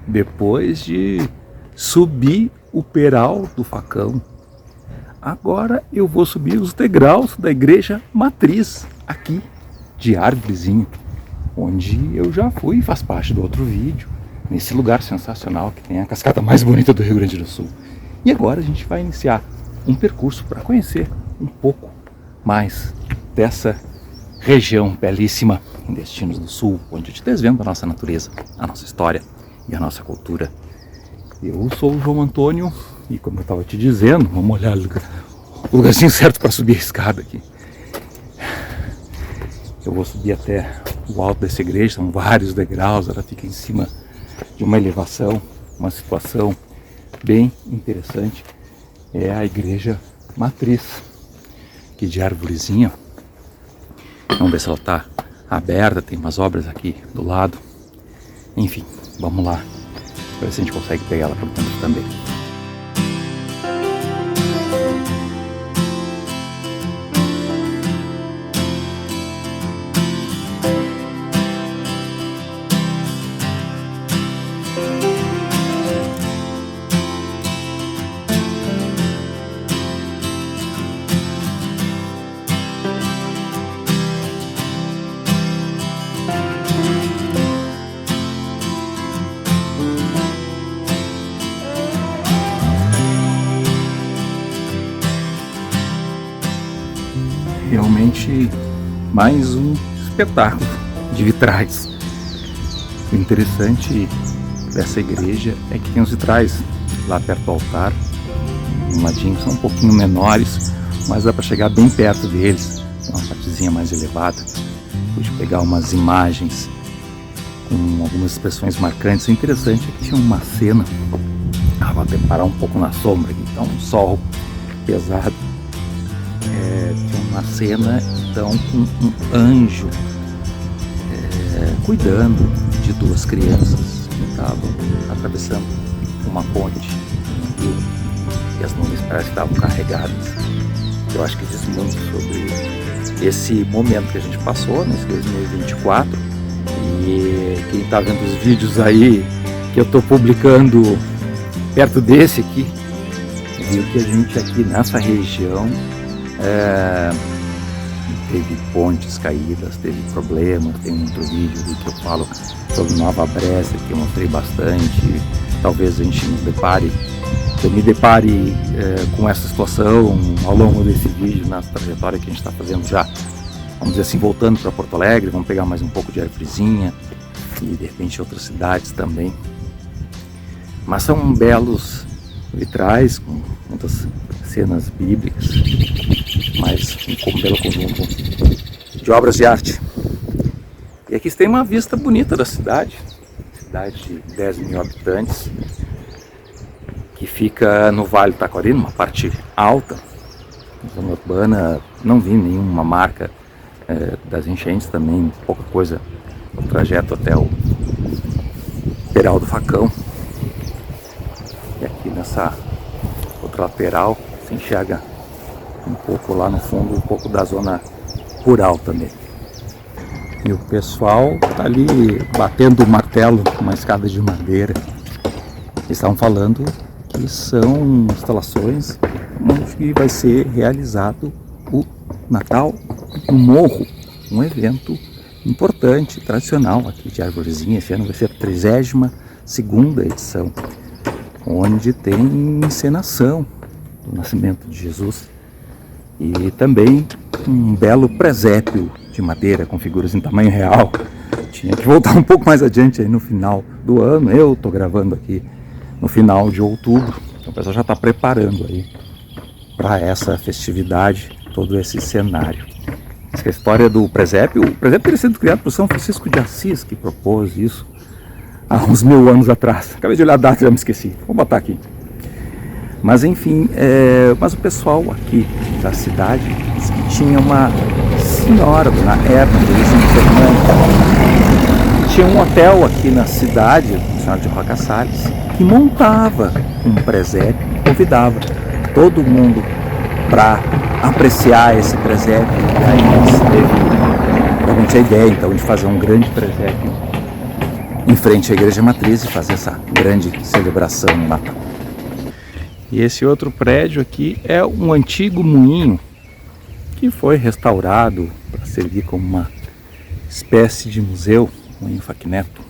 depois de subir o peral do Facão, agora eu vou subir os degraus da igreja matriz aqui de Árvorezinha, onde eu já fui, faz parte do outro vídeo, nesse lugar sensacional que tem a cascata mais bonita do Rio Grande do Sul. E agora a gente vai iniciar um percurso para conhecer um pouco mais dessa região belíssima em Destinos do Sul, onde te desvendo a nossa natureza, a nossa história e a nossa cultura. Eu sou o João Antônio e, como eu estava te dizendo, vamos olhar o lugarzinho certo para subir a escada aqui. Eu vou subir até o alto dessa igreja, são vários degraus, ela fica em cima de uma elevação, uma situação bem interessante. É a igreja matriz aqui de Árvorezinha. Vamos ver se ela está aberta, tem umas obras aqui do lado. Enfim, vamos lá, ver se a gente consegue pegar ela por dentro também. Realmente mais um espetáculo de vitrais. O interessante dessa igreja é que tem os vitrais lá perto do altar, um ladinho, são um pouquinho menores, mas dá para chegar bem perto deles, uma partezinha mais elevada. Pude pegar umas imagens com algumas expressões marcantes. O interessante é que tinha uma cena, vou até parar um pouco na sombra aqui, tá um sol pesado. Tinha uma cena então com um anjo cuidando de duas crianças que estavam atravessando uma ponte e as nuvens parece que estavam carregadas. Eu acho que diz muito sobre esse momento que a gente passou nesse 2024, e quem está vendo os vídeos aí que eu estou publicando perto desse aqui, viu que a gente aqui nessa região teve pontes caídas, teve problemas. Tem um outro vídeo ali que eu falo sobre Nova Bressa, que eu mostrei bastante. Talvez a gente eu me depare com essa situação ao longo desse vídeo, na trajetória que a gente está fazendo já, vamos dizer assim, voltando para Porto Alegre. Vamos pegar mais um pouco de Árvorezinha e de repente outras cidades também. Mas são belos vitrais com muitas cenas bíblicas, mas um belo conjunto de obras de arte. E aqui tem uma vista bonita da cidade de 10 mil habitantes, que fica no Vale do Taquari, numa parte alta, zona urbana. Não vi nenhuma marca das enchentes, também pouca coisa no trajeto até o Peral do Facão. E aqui nessa outra lateral se enxerga um pouco lá no fundo, um pouco da zona rural também. E o pessoal está ali batendo o martelo com uma escada de madeira. Eles estavam falando que são instalações onde vai ser realizado o Natal no Morro, um evento importante, tradicional aqui de Árvorezinha. Esse ano vai ser a 32ª edição, onde tem encenação do nascimento de Jesus e também um belo presépio de madeira com figuras em tamanho real. Tinha que voltar um pouco mais adiante aí no final do ano. Eu estou gravando aqui no final de outubro, então o pessoal já está preparando aí para essa festividade todo esse cenário. Essa história do presépio, o presépio teria sido criado por São Francisco de Assis, que propôs isso há uns 1000 anos atrás. Acabei de olhar a data e já me esqueci. Vou botar aqui. Mas enfim, mas o pessoal aqui da cidade disse que tinha uma senhora, na época, tinha um hotel aqui na cidade, a senhora de Roca Salles, que montava um presépio, convidava todo mundo para apreciar esse presépio. E aí teve realmente a ideia então de fazer um grande presépio em frente à igreja matriz e fazer essa grande celebração no Natal. E esse outro prédio aqui é um antigo moinho que foi restaurado para servir como uma espécie de museu, moinho Facneto.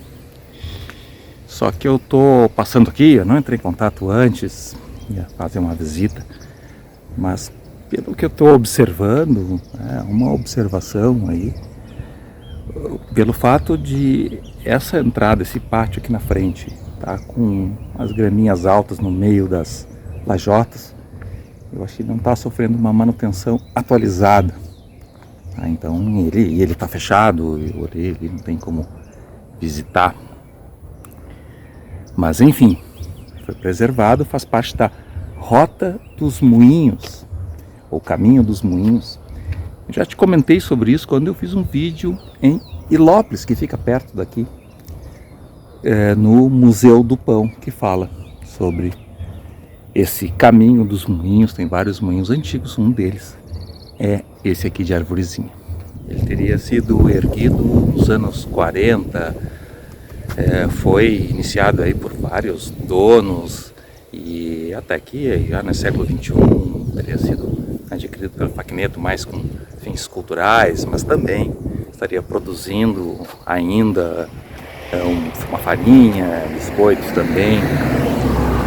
Só que eu tô passando aqui, eu não entrei em contato antes, ia fazer uma visita, mas pelo que eu estou observando, uma observação aí, pelo fato de essa entrada, esse pátio aqui na frente, tá com as graminhas altas no meio das lajotas, eu acho que não está sofrendo uma manutenção atualizada. Então ele está fechado, ele não tem como visitar. Mas enfim, foi preservado, faz parte da Rota dos Moinhos, ou Caminho dos Moinhos. Eu já te comentei sobre isso quando eu fiz um vídeo em Ilópolis, que fica perto daqui, no Museu do Pão, que fala sobre esse Caminho dos Moinhos. Tem vários moinhos antigos, um deles é esse aqui de Arvorezinha. Ele teria sido erguido nos anos 40, foi iniciado aí por vários donos e até aqui, já no século XXI, teria sido adquirido pelo Facneto mais com fins culturais, mas também estaria produzindo ainda uma farinha, biscoitos também.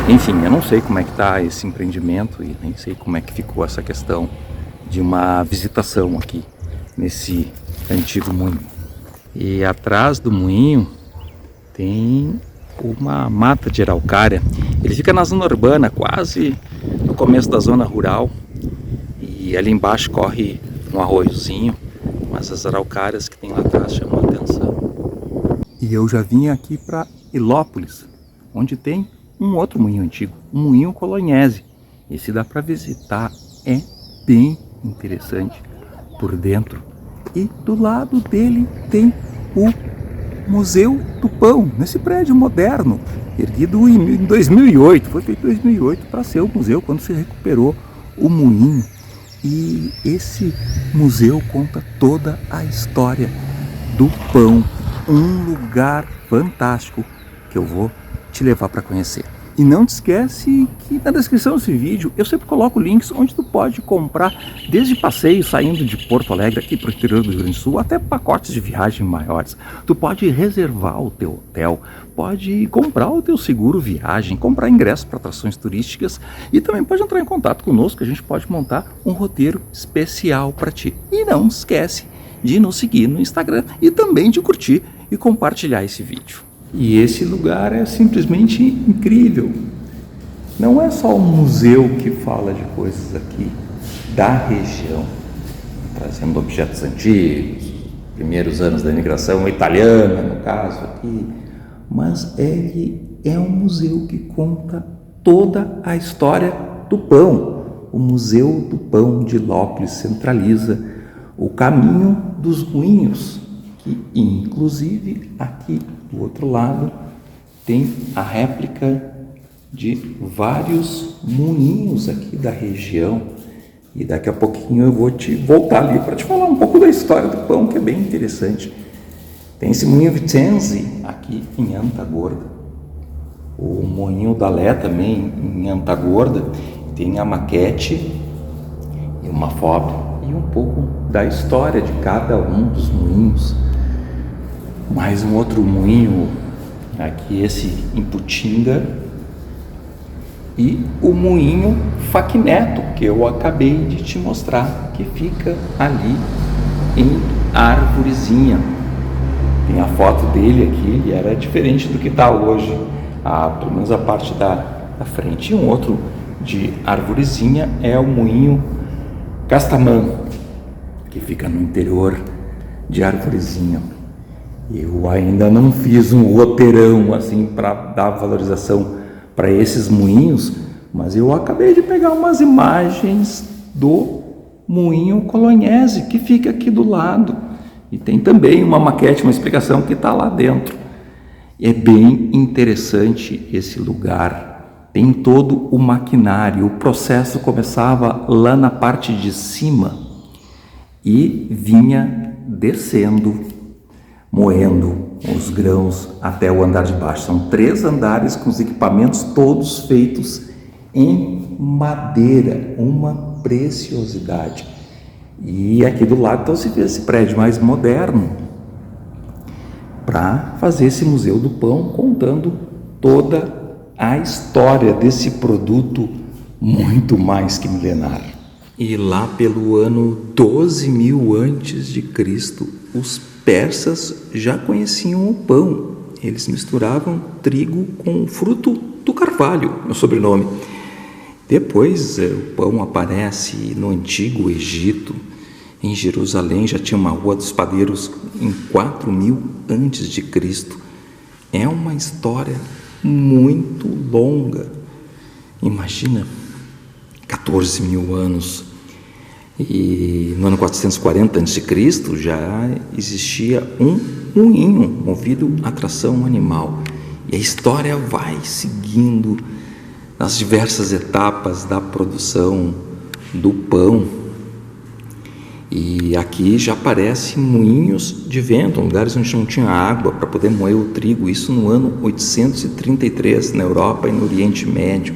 Enfim, eu não sei como é que está esse empreendimento e nem sei como é que ficou essa questão de uma visitação aqui nesse antigo moinho. E atrás do moinho tem uma mata de araucária. Ele fica na zona urbana, quase no começo da zona rural, e ali embaixo corre um arroiozinho, mas as araucárias que tem lá atrás chamam a atenção. E eu já vim aqui para Ilópolis, onde tem um outro moinho antigo, um moinho Colonhese. Esse dá para visitar, é bem interessante por dentro. E do lado dele tem o Museu do Pão, nesse prédio moderno, erguido em 2008, foi feito em 2008 para ser o museu quando se recuperou o moinho. E esse museu conta toda a história do pão, um lugar fantástico que eu vou te levar para conhecer. E não te esquece que na descrição desse vídeo eu sempre coloco links onde tu pode comprar desde passeios saindo de Porto Alegre aqui para o interior do Rio Grande do Sul até pacotes de viagem maiores. Tu pode reservar o teu hotel, pode comprar o teu seguro viagem, comprar ingressos para atrações turísticas e também pode entrar em contato conosco, a gente pode montar um roteiro especial para ti. E não esquece de nos seguir no Instagram e também de curtir e compartilhar esse vídeo. E esse lugar é simplesmente incrível. Não é só um museu que fala de coisas aqui da região, trazendo objetos antigos, primeiros anos da imigração italiana, no caso aqui, mas ele é um museu que conta toda a história do pão. O Museu do Pão de Ilópolis centraliza o Caminho dos Moinhos, que inclusive aqui do outro lado tem a réplica de vários moinhos aqui da região. E daqui a pouquinho eu vou te voltar ali para te falar um pouco da história do pão, que é bem interessante. Tem esse moinho Vicenzi aqui em Antagorda, o moinho da Lé também em Antagorda. Tem a maquete e uma foto e um pouco da história de cada um dos moinhos. Mais um outro moinho aqui, esse em Putinga, e o moinho Facneto, que eu acabei de te mostrar, que fica ali em Arvorezinha. Tem a foto dele aqui, ele era diferente do que está hoje, pelo menos a parte da frente. E um outro de Arvorezinha é o moinho Castamã, que fica no interior de Arvorezinha. Eu ainda não fiz um roteirão assim para dar valorização para esses moinhos, mas eu acabei de pegar umas imagens do moinho Colonhese, que fica aqui do lado, e tem também uma maquete, uma explicação que está lá dentro. É bem interessante esse lugar, tem todo o maquinário. O processo começava lá na parte de cima e vinha descendo, moendo os grãos até o andar de baixo. São 3 andares com os equipamentos todos feitos em madeira, uma preciosidade. E aqui do lado então se vê esse prédio mais moderno para fazer esse Museu do Pão, contando toda a história desse produto muito mais que milenar. E lá pelo ano 12.000 antes de Cristo, os persas já conheciam o pão. Eles misturavam trigo com o fruto do carvalho, no sobrenome. Depois o pão aparece no Antigo Egito. Em Jerusalém já tinha uma Rua dos Padeiros em 4.000 antes de Cristo. É uma história muito longa. Imagina, 14.000 anos. E no ano 440 a.C. já existia um moinho movido a tração animal. E a história vai seguindo nas diversas etapas da produção do pão. E aqui já aparecem moinhos de vento, lugares onde não tinha água para poder moer o trigo, isso no ano 833 na Europa e no Oriente Médio.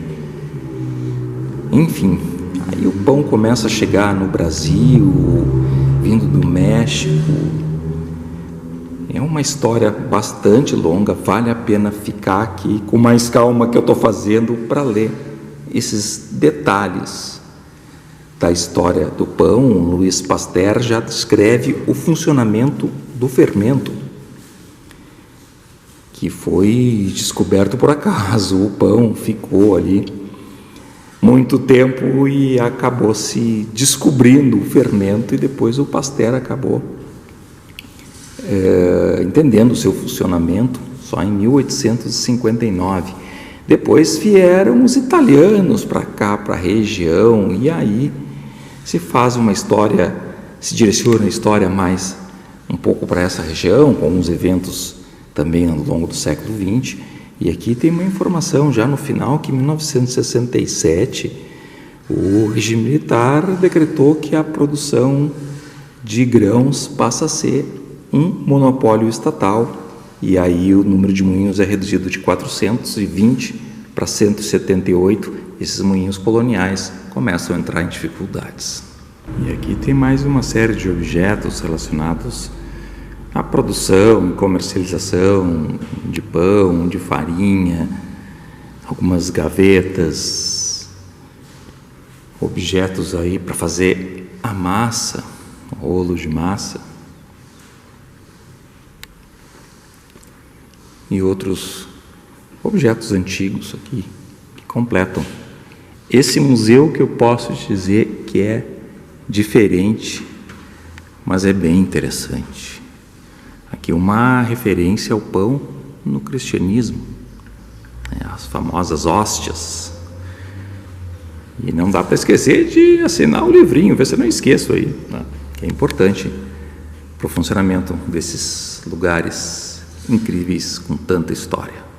Enfim, aí o pão começa a chegar no Brasil, vindo do México. É uma história bastante longa, vale a pena ficar aqui com mais calma que eu estou fazendo para ler esses detalhes da história do pão. Louis Pasteur já descreve o funcionamento do fermento, que foi descoberto por acaso. O pão ficou ali muito tempo e acabou se descobrindo o fermento, e depois o Pasteur acabou entendendo o seu funcionamento só em 1859. Depois vieram os italianos para cá, para a região, e aí se faz uma história, se direciona a história mais um pouco para essa região, com uns eventos também ao longo do século XX. E aqui tem uma informação já no final que em 1967 o regime militar decretou que a produção de grãos passa a ser um monopólio estatal, e aí o número de moinhos é reduzido de 420 para 178. Esses moinhos coloniais começam a entrar em dificuldades. E aqui tem mais uma série de objetos relacionados à produção e comercialização de pão, de farinha, algumas gavetas, objetos aí para fazer a massa, rolo de massa, e outros objetos antigos aqui que completam esse museu, que eu posso dizer que é diferente, mas é bem interessante. Aqui uma referência ao pão no cristianismo, as famosas hóstias. E não dá para esquecer de assinar o livrinho, ver se eu não esqueço aí, né? Que é importante para o funcionamento desses lugares incríveis com tanta história.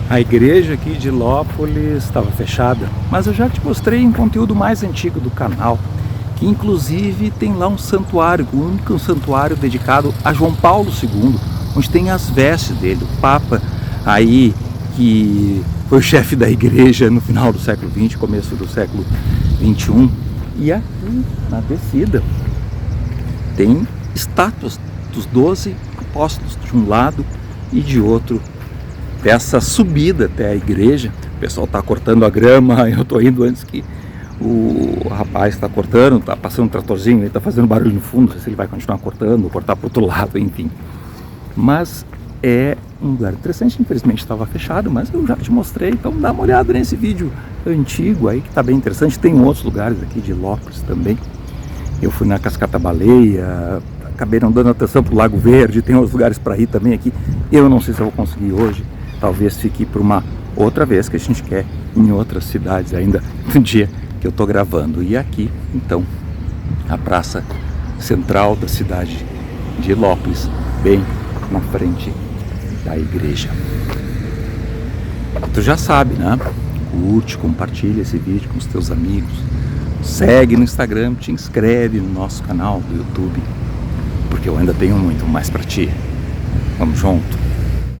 A igreja aqui de Lópolis estava fechada, mas eu já te mostrei um conteúdo mais antigo do canal, que inclusive tem lá um santuário, o único santuário dedicado a João Paulo II, onde tem as vestes dele, o Papa aí que foi o chefe da igreja no final do século XX, começo do século XXI. E aqui na descida tem estátuas dos 12 apóstolos de um lado e de outro dessa subida até a igreja. O pessoal está cortando a grama, eu estou indo antes que o rapaz está cortando, está passando um tratorzinho, ele está fazendo barulho no fundo, não sei se ele vai continuar cortando ou cortar para o outro lado, enfim. Mas é um lugar interessante, infelizmente estava fechado, mas eu já te mostrei, então dá uma olhada nesse vídeo antigo aí que está bem interessante. Tem outros lugares aqui de Lópolis também. Eu fui na Cascata Baleia, acabei não dando atenção para o Lago Verde, tem outros lugares para ir também aqui. Eu não sei se eu vou conseguir hoje, talvez fique por uma outra vez, que a gente quer em outras cidades ainda no dia que eu estou gravando. E aqui, então, a praça central da cidade de Lópolis, bem na frente da igreja. Tu já sabe, né? Curte, compartilha esse vídeo com os teus amigos, segue no Instagram, te inscreve no nosso canal do YouTube, porque eu ainda tenho muito mais para ti. Vamos junto?